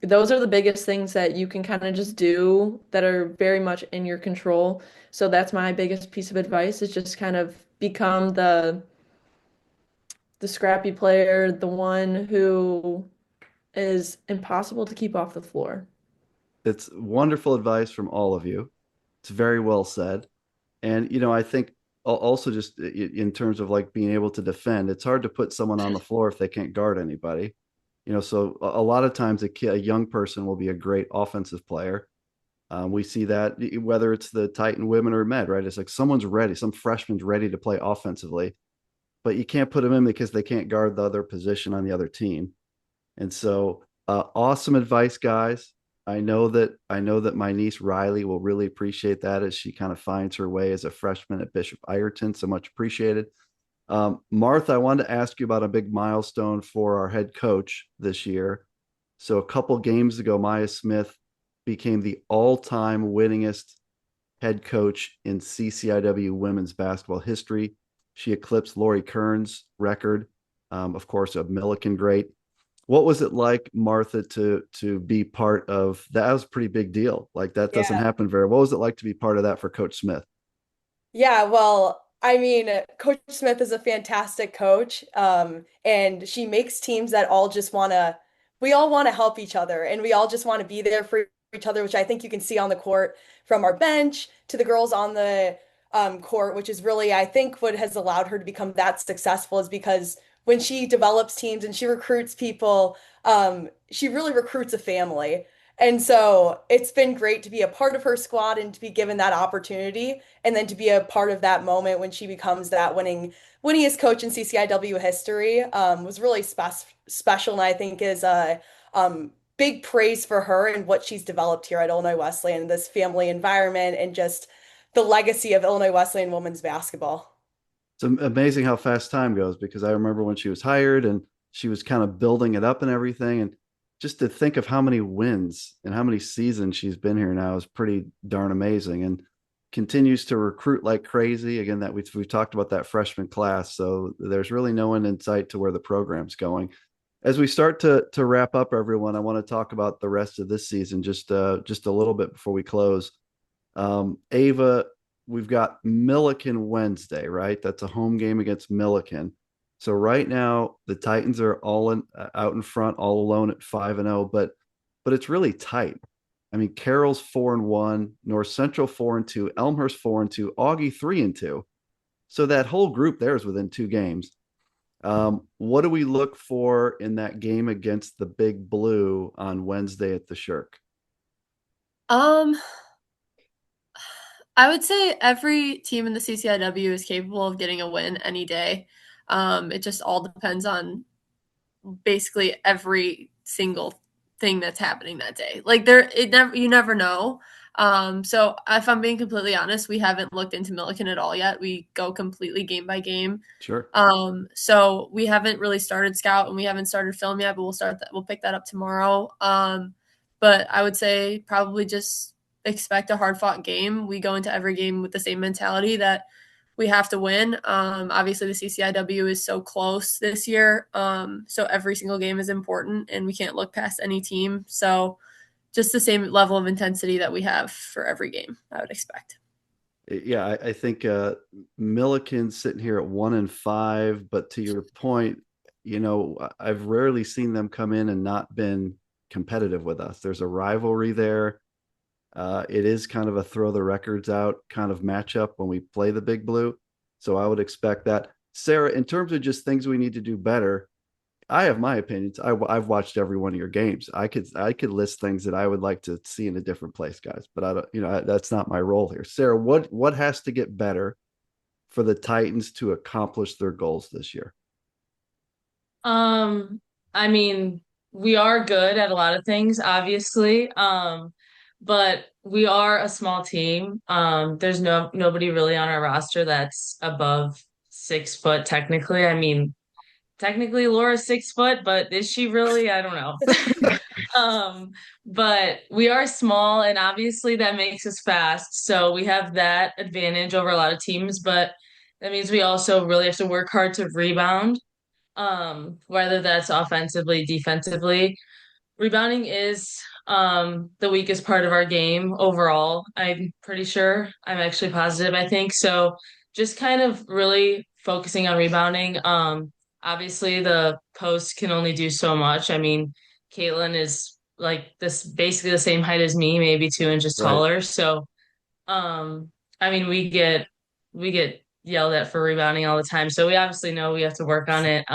S2: those are the biggest things that you can kind of just do that are very much in your control. So that's my biggest piece of advice is just kind of become the scrappy player, the one who is impossible to keep off the floor.
S1: It's wonderful advice from all of you. It's very well said. And, I think also just in terms of like being able to defend, it's hard to put someone on the floor if they can't guard anybody. So a lot of times a young person will be a great offensive player. We see that whether it's the Titan women or men, right? It's like someone's ready, some freshman's ready to play offensively, but you can't put them in because they can't guard the other position on the other team. And so, awesome advice, guys. I know that my niece Riley will really appreciate that as she kind of finds her way as a freshman at Bishop Ireton. So much appreciated. Martha, I wanted to ask you about a big milestone for our head coach this year. So a couple games ago, Maya Smith became the all-time winningest head coach in CCIW women's basketball history. She eclipsed Lori Kern's record, of course, of Millikin great. What was it like, Martha, to be part of that? That was a pretty big deal. Like that doesn't
S7: Yeah.
S1: happen very. What was it like to be part of that for Coach Smith?
S7: Yeah, well, I mean, Coach Smith is a fantastic coach, and she makes teams that all just we all want to help each other, and we all just want to be there for each other, which I think you can see on the court from our bench to the girls on the court, which is really, I think, what has allowed her to become that successful is because when she develops teams and she recruits people, she really recruits a family. And so it's been great to be a part of her squad and to be given that opportunity and then to be a part of that moment when she becomes that winningest coach in CCIW history was really special and I think is a big praise for her and what she's developed here at Illinois Wesleyan, this family environment and just the legacy of Illinois Wesleyan women's basketball.
S1: It's amazing how fast time goes because I remember when she was hired and she was kind of building it up and everything. And just to think of how many wins and how many seasons she's been here now is pretty darn amazing. And continues to recruit like crazy. Again, that we've talked about that freshman class. So there's really no end in sight to where the program's going. As we start to wrap up, everyone, I want to talk about the rest of this season just a little bit before we close. Ava, we've got Millikin Wednesday, right? That's a home game against Millikin. So right now the Titans are out in front, all alone at 5-0, but it's really tight. I mean, Carroll's 4-1, North Central 4-2, Elmhurst 4-2, Augie 3-2. So that whole group there is within 2 games. What do we look for in that game against the Big Blue on Wednesday at the Shirk?
S6: Um, I would say every team in the CCIW is capable of getting a win any day. It just all depends on basically every single thing that's happening that day. Like you never know. So if I'm being completely honest, we haven't looked into Millikin at all yet. We go completely game by game.
S1: Sure.
S6: So we haven't really started scout and we haven't started film yet, but we'll pick that up tomorrow. But I would say probably just expect a hard fought game. We go into every game with the same mentality that we have to win. Obviously the CCIW is so close this year. So every single game is important and we can't look past any team. So just the same level of intensity that we have for every game, I would expect.
S1: Yeah, I think Milliken's sitting here at 1-5, but to your point, I've rarely seen them come in and not been competitive with us. There's a rivalry there. It is kind of a throw the records out kind of matchup when we play the Big Blue. So I would expect that. Sara, in terms of just things we need to do better, I have my opinions. I've watched every one of your games. I could list things that I would like to see in a different place, guys. But I don't, that's not my role here. Sara, what has to get better for the Titans to accomplish their goals this year?
S3: I mean, we are good at a lot of things, obviously. But we are a small team. There's nobody really on our roster that's above 6 foot technically. I mean, technically Laura's 6 foot, but is she really? I don't know. But we are small and obviously that makes us fast. So we have that advantage over a lot of teams, but that means we also really have to work hard to rebound, whether that's offensively, defensively. Rebounding is the weakest part of our game overall. I'm pretty sure. I'm actually positive, I think. So just kind of really focusing on rebounding. Obviously the post can only do so much. I mean, Caitlin is like this basically the same height as me, maybe 2 inches
S1: Right.
S3: taller. So I mean we get yelled at for rebounding all the time. So we obviously know we have to work on it.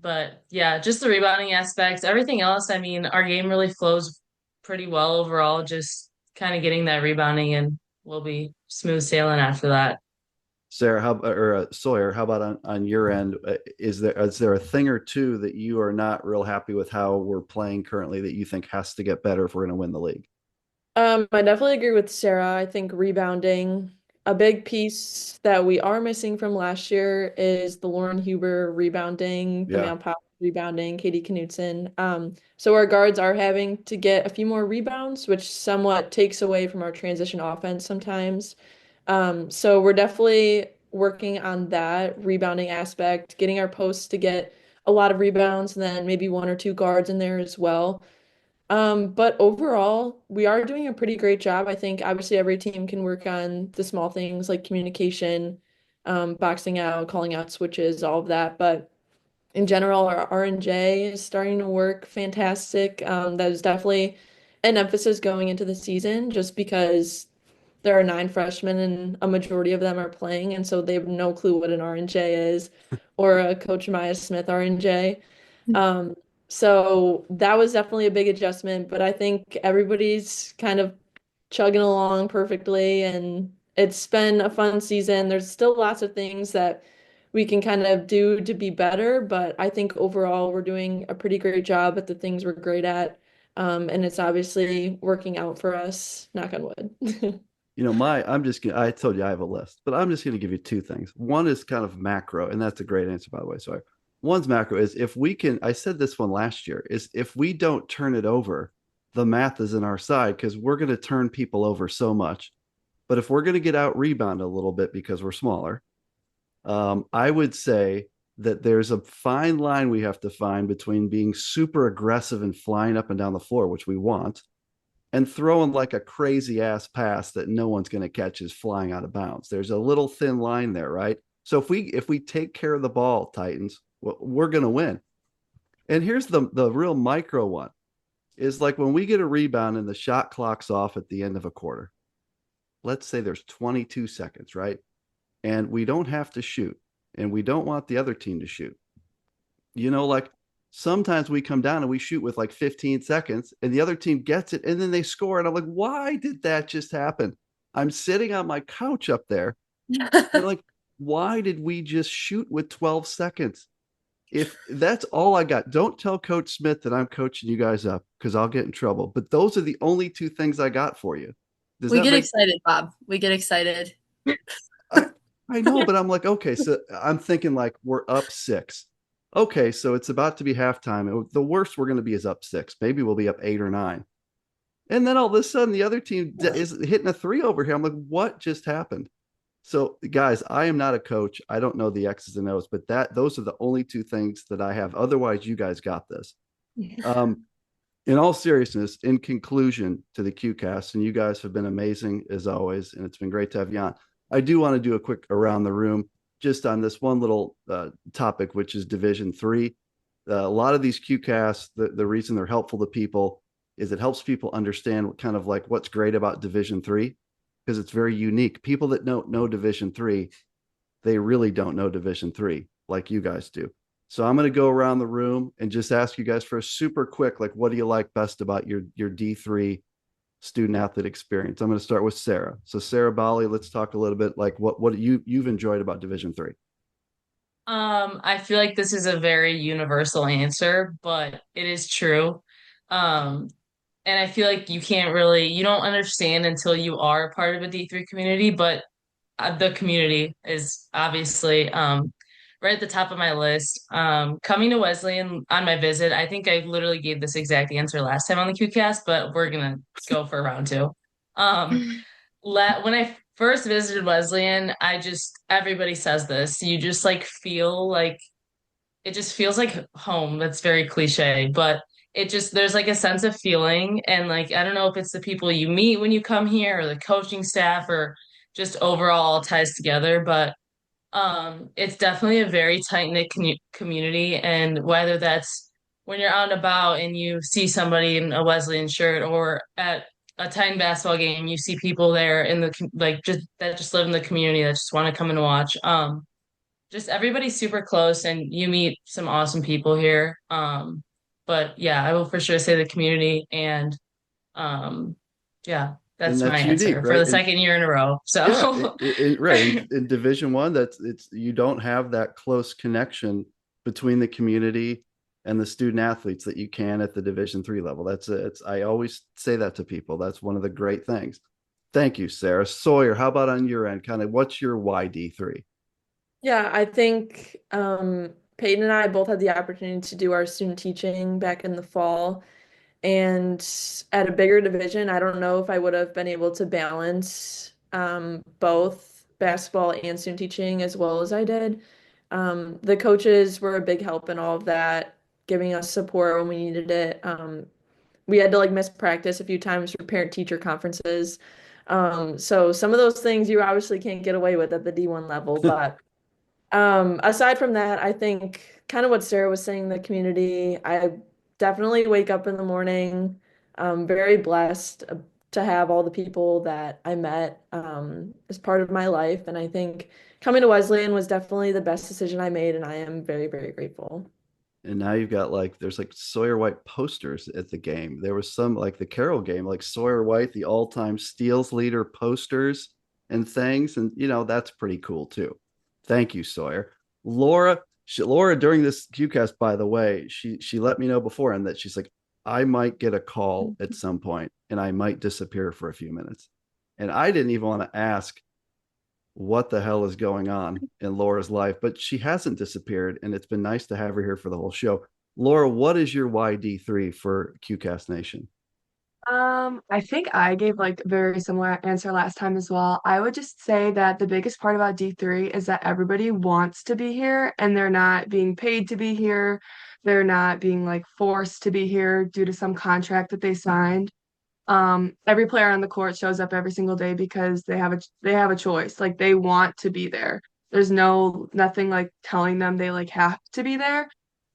S3: But yeah, just the rebounding aspects. Everything else, I mean, our game really flows pretty well overall. Just kind of getting that rebounding and we'll be smooth sailing after that.
S1: Sarah, Sawyer, how about on your end? Is there a thing or two that you are not real happy with how we're playing currently that you think has to get better if we're going to win the league?
S2: I definitely agree with Sarah. I think rebounding, a big piece that we are missing from last year is the Lauren Huber rebounding, the
S1: Yeah.
S2: Male Power rebounding, Katie Knutson. So our guards are having to get a few more rebounds, which somewhat takes away from our transition offense sometimes. So we're definitely working on that rebounding aspect, getting our posts to get a lot of rebounds, and then maybe one or two guards in there as well. But overall, we are doing a pretty great job. I think obviously every team can work on the small things like communication, boxing out, calling out switches, all of that. But in general, our R&J is starting to work fantastic. That is definitely an emphasis going into the season just because there are 9 freshmen and a majority of them are playing, and so they have no clue what an R&J is or a Coach Maya Smith R&J. Um, so that was definitely a big adjustment, but I think everybody's kind of chugging along perfectly, and it's been a fun season. There's still lots of things that we can kind of do to be better, but I think overall we're doing a pretty great job at the things we're great at. And it's obviously working out for us, knock on wood.
S1: I told you I have a list, but I'm just going to give you two things. One is kind of macro, and that's a great answer, by the way. Sorry. One's macro is if we can, I said this one last year, is if we don't turn it over, the math is in our side because we're going to turn people over so much. But if we're going to get out rebound a little bit because we're smaller, I would say that there's a fine line we have to find between being super aggressive and flying up and down the floor, which we want, and throwing like a crazy ass pass that no one's going to catch is flying out of bounds. There's a little thin line there, right? So if we take care of the ball, Titans, we're going to win. And here's the real micro one is like when we get a rebound and the shot clock's off at the end of a quarter. Let's say there's 22 seconds, right? And we don't have to shoot, and we don't want the other team to shoot. Like sometimes we come down and we shoot with like 15 seconds and the other team gets it and then they score. And I'm like, why did that just happen? I'm sitting on my couch up there. And like, why did we just shoot with 12 seconds? If that's all I got, don't tell Coach Smith that I'm coaching you guys up because I'll get in trouble. But those are the only two things I got for you.
S6: We get excited, Bob. We get excited.
S1: I know, but I'm like, okay, so I'm thinking like we're up 6. Okay, so it's about to be halftime. The worst we're going to be is up 6. Maybe we'll be up 8 or 9. And then all of a sudden, the other team is hitting a 3 over here. I'm like, what just happened? So, guys, I am not a coach. I don't know the X's and O's, but those are the only two things that I have. Otherwise, you guys got this. In all seriousness, in conclusion to the QCast, and you guys have been amazing as always, and it's been great to have you on. I do want to do a quick around the room just on this one little topic, which is Division 3. A lot of these QCasts, the reason they're helpful to people is it helps people understand kind of like what's great about Division 3 because it's very unique. People that don't know Division 3, they really don't know Division 3 like you guys do. So I'm going to go around the room and just ask you guys for a super quick, like, what do you like best about your D3 student athlete experience? I'm going to start with Sara. So Sara Bali, let's talk a little bit like what you've enjoyed about Division 3.
S3: I feel like this is a very universal answer, but it is true. Um, and I feel like you don't understand until you are a part of a D3 community, but the community is obviously right at the top of my list. Coming to Wesleyan on my visit, I think I literally gave this exact answer last time on the QCast, but we're gonna go for round 2. When I first visited Wesleyan, everybody says this. You just like feel like it just feels like home. That's very cliche, but there's like a sense of feeling, and like I don't know if it's the people you meet when you come here or the coaching staff or just overall ties together, but it's definitely a very tight-knit community, and whether that's when you're out and about and you see somebody in a Wesleyan shirt or at a Titan basketball game, you see people there in just live in the community that just want to come and watch. Just everybody's super close and you meet some awesome people here. But yeah, I will for sure say the community and um, yeah,
S1: And
S3: That's my
S1: that's unique,
S3: answer for
S1: right?
S3: the second year in a row.
S1: Yeah,
S3: So
S1: right. In Division One, that's it's you don't have that close connection between the community and the student athletes that you can at the Division 3 level. It's I always say that to people. That's one of the great things. Thank you, Sarah. Sawyer, how about on your end? Kind of what's your YD3?
S2: Yeah, I think Peyton and I both had the opportunity to do our student teaching back in the fall. And at a bigger division, I don't know if I would have been able to balance both basketball and student teaching as well as I did. The coaches were a big help in all of that, giving us support when we needed it. We had to like miss practice a few times for parent-teacher conferences. So some of those things you obviously can't get away with at the D1 level, but aside from that, I think kind of what Sarah was saying, the community, I definitely wake up in the morning. Very blessed to have all the people that I met as part of my life. And I think coming to Wesleyan was definitely the best decision I made, and I am very, very grateful.
S1: And now you've got like there's like Sawyer White posters at the game. There was some like the Carroll game, like Sawyer White, the all-time steals leader posters and things, and that's pretty cool too. Thank you, Sawyer. Laura during this QCast, by the way, she let me know beforehand that she's like, I might get a call at some point and I might disappear for a few minutes. And I didn't even want to ask what the hell is going on in Laura's life, but she hasn't disappeared, and it's been nice to have her here for the whole show. Laura, what is your YD3 for QCast Nation?
S5: I think I gave like a very similar answer last time as well. I would just say that the biggest part about D3 is that everybody wants to be here and they're not being paid to be here. They're not being like forced to be here due to some contract that they signed. Every player on the court shows up every single day because they have a choice. Like they want to be there. There's nothing like telling them they like have to be there.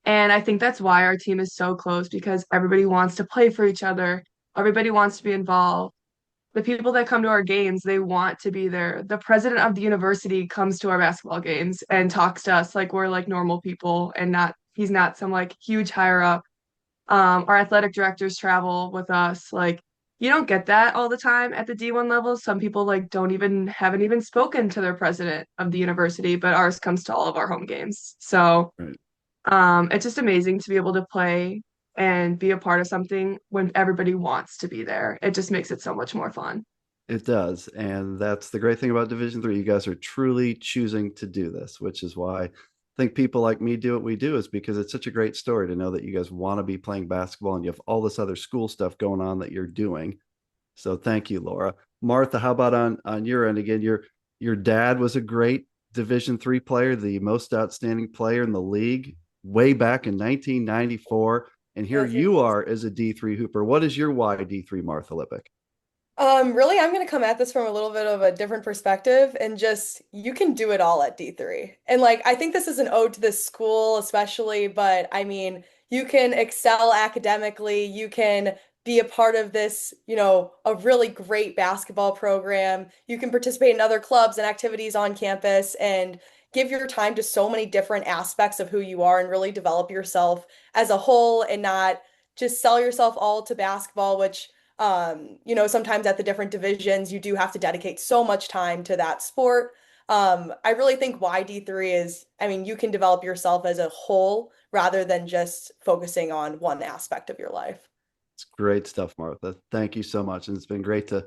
S5: And I think that's why our team is so close because everybody wants to play for each other. Everybody wants to be involved. The people that come to our games, they want to be there. The president of the university comes to our basketball games and talks to us like we're like normal people and not he's not some like huge higher up. Our athletic directors travel with us. Like you don't get that all the time at the D1 level. Some people like don't even haven't even spoken to their president of the university, but ours comes to all of our home games. So
S1: Right.
S5: it's just amazing to be able to play and be a part of something when everybody wants to be there. It just makes it so much more fun.
S1: It does. And that's the great thing about Division 3. You guys are truly choosing to do this, which is why I think people like me do what we do, is because it's such a great story to know that you guys want to be playing basketball and you have all this other school stuff going on that you're doing. So thank you, Laura. Martha, how about on your end again? Your dad was a great Division 3 player, the most outstanding player in the league way back in 1994. And here
S7: Yes, he
S1: you
S7: was.
S1: are as a D3 hooper. What is your YD3, Martha Lippick?
S7: Really, I'm gonna come at this from a little bit of a different perspective and just you can do it all at D3. And like I think this is an ode to this school especially, but I mean, you can excel academically, you can be a part of this, a really great basketball program. You can participate in other clubs and activities on campus and give your time to so many different aspects of who you are and really develop yourself as a whole and not just sell yourself all to basketball, which sometimes at the different divisions, you do have to dedicate so much time to that sport. I really think YD3 is, I mean, you can develop yourself as a whole rather than just focusing on one aspect of your life.
S1: It's great stuff, Martha. Thank you so much. And it's been great to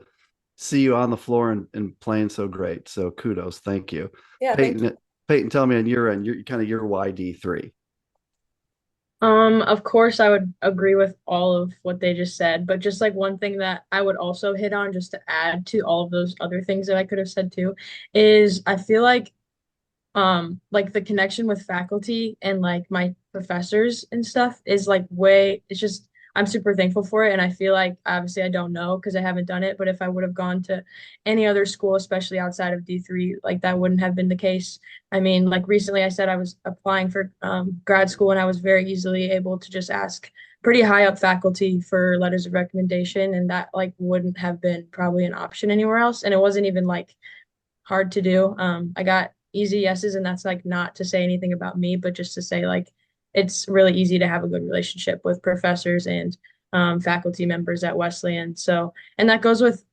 S1: see you on the floor and playing so great. So kudos. Thank you.
S7: Yeah, thank you.
S1: Peyton, tell me on your end, you're kind of your YD3.
S4: Of course I would agree with all of what they just said, but just like one thing that I would also hit on just to add to all of those other things that I could have said too is I feel like the connection with faculty and like my professors and stuff is like way it's just I'm super thankful for it, and I feel like obviously I don't know because I haven't done it, but if I would have gone to any other school, especially outside of D3, like that wouldn't have been the case. I mean, like recently I said I was applying for grad school, and I was very easily able to just ask pretty high up faculty for letters of recommendation, and that like wouldn't have been probably an option anywhere else, and it wasn't even like hard to do. I got easy yeses, and that's like not to say anything about me, but just to say like it's really easy to have a good relationship with professors and faculty members at Wesleyan. So, and that goes with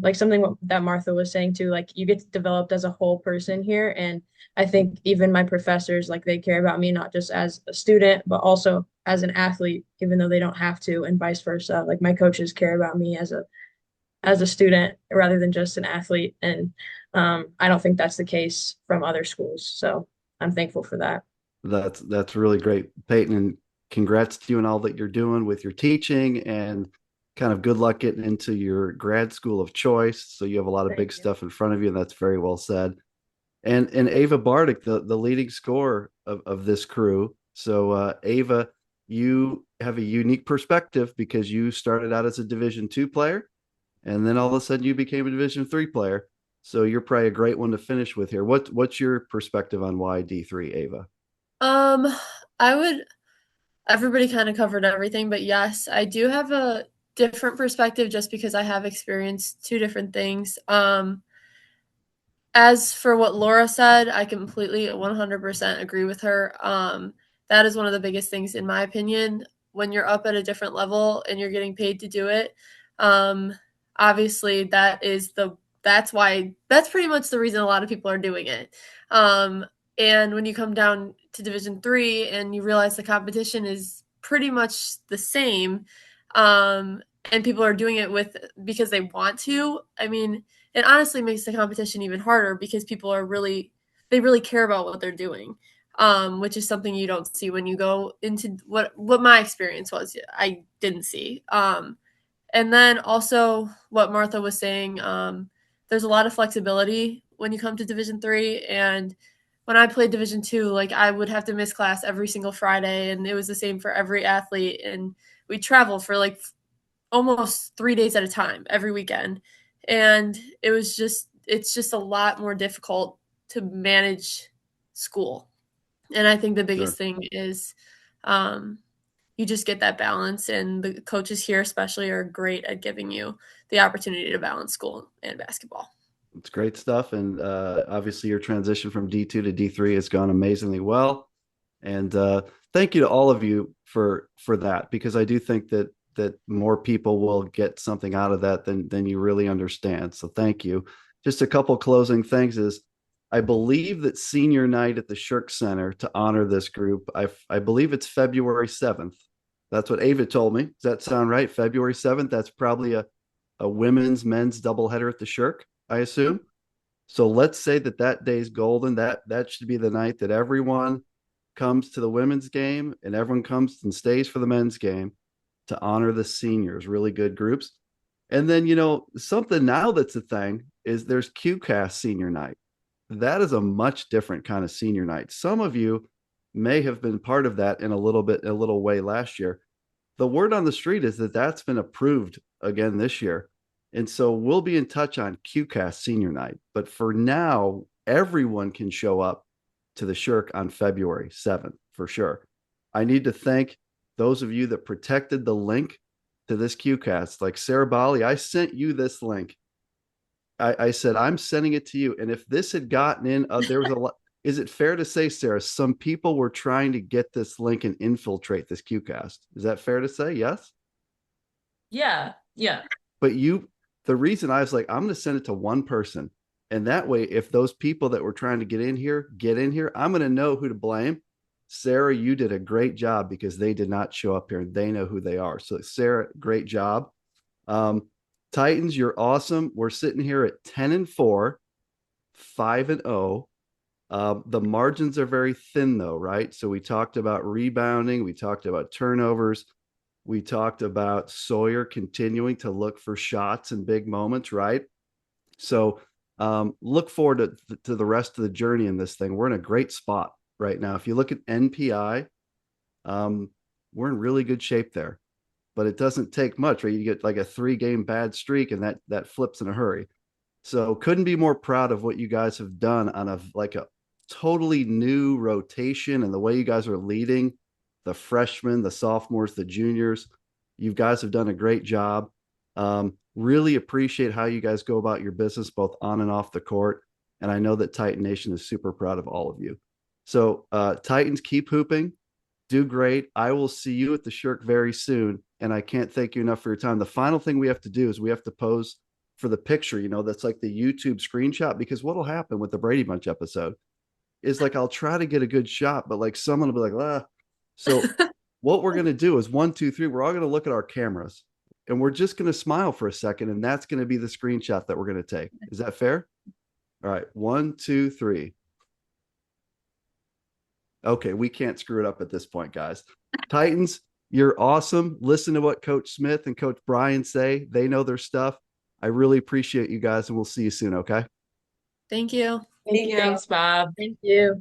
S4: like something that Martha was saying too, like you get developed as a whole person here. And I think even my professors, like they care about me not just as a student, but also as an athlete, even though they don't have to, and vice versa. Like my coaches care about me as a student rather than just an athlete. And I don't think that's the case from other schools. So I'm thankful for that.
S1: That's really great, Payton, and congrats to you and all that you're doing with your teaching, and kind of good luck getting into your grad school of choice. So you have a lot of big
S4: Thank you.
S1: stuff in front of you, and that's very well said. And Ava Bardick, the leading scorer of this crew. So Ava, you have a unique perspective because you started out as a Division II player, and then all of a sudden you became a Division III player. So you're probably a great one to finish with here. What's your perspective on why D3, Ava?
S6: Um, I would everybody kind of covered everything, but yes, I do have a different perspective just because I have experienced two different things. As for what Laura said, I completely 100% agree with her. That is one of the biggest things, in my opinion, when you're up at a different level and you're getting paid to do it. Um, Obviously, that's pretty much the reason a lot of people are doing it. And when you come down to Division III and you realize the competition is pretty much the same, and people are doing it because they want to. I mean, it honestly makes the competition even harder because they really care about what they're doing, which is something you don't see when you go into what my experience was. I didn't see. And then also what Martha was saying, there's a lot of flexibility when you come to Division III. And when I played Division II, like I would have to miss class every single Friday, and it was the same for every athlete. And we travel for like almost 3 days at a time every weekend. And it's just a lot more difficult to manage school. And I think the
S1: Sure.
S6: biggest thing is um, you just get that balance. And the coaches here, especially, are great at giving you the opportunity to balance school and basketball.
S1: It's great stuff. And obviously, your transition from D2 to D3 has gone amazingly well. And thank you to all of you for that, because I do think that more people will get something out of that than you really understand. So thank you. Just a couple closing things is I believe that senior night at the Shirk Center to honor this group, I believe it's February 7th. That's what Ava told me. Does that sound right? February 7th? That's probably a women's men's doubleheader at the Shirk, I assume. So let's say that day's golden. That should be the night that everyone comes to the women's game and everyone comes and stays for the men's game to honor the seniors, really good groups. And then, something now that's a thing is there's QCAS senior night. That is a much different kind of senior night. Some of you may have been part of that in a little way last year. The word on the street is that that's been approved again this year. And so we'll be in touch on QCAS senior night. But for now, everyone can show up to the Shirk on February 7th for sure. I need to thank those of you that protected the link to this QCast. Like Sarah Bali, I sent you this link. I said, I'm sending it to you. And if this had gotten in, there was a lot. Is it fair to say, Sarah, some people were trying to get this link and infiltrate this QCast? Is that fair to say? Yes?
S3: Yeah, yeah.
S1: But the reason I was like, I'm going to send it to one person. And that way, if those people that were trying to get in here, I'm going to know who to blame. Sarah, you did a great job because they did not show up here and they know who they are. So Sarah, great job. Titans, you're awesome. We're sitting here at 10-4, 5-0. The margins are very thin though, right? So we talked about rebounding. We talked about turnovers. We talked about Sawyer continuing to look for shots and big moments, right? So look forward to the rest of the journey in this thing. We're in a great spot right now. If you look at NPI, we're in really good shape there. But it doesn't take much, right? You get like a 3-game bad streak and that flips in a hurry. So couldn't be more proud of what you guys have done on a totally new rotation and the way you guys are leading the freshmen, the sophomores, the juniors. You guys have done a great job. Really appreciate how you guys go about your business, both on and off the court. And I know that Titan Nation is super proud of all of you. So Titans, keep hooping. Do great. I will see you at the Shirk very soon. And I can't thank you enough for your time. The final thing we have to do is we have to pose for the picture, that's like the YouTube screenshot, because what'll happen with the Brady Bunch episode is like I'll try to get a good shot, but like someone will be like, ah. So what we're gonna do is 1, 2, 3, we're all gonna look at our cameras and we're just gonna smile for a second, and that's gonna be the screenshot that we're gonna take. Is that fair? All right, 1, 2, 3. Okay, we can't screw it up at this point, guys. Titans, you're awesome. Listen to what Coach Smith and Coach Brian say. They know their stuff. I really appreciate you guys, and we'll see you soon, okay?
S6: Thank you.
S7: Thank you.
S3: Thanks, Bob.
S4: Thank you.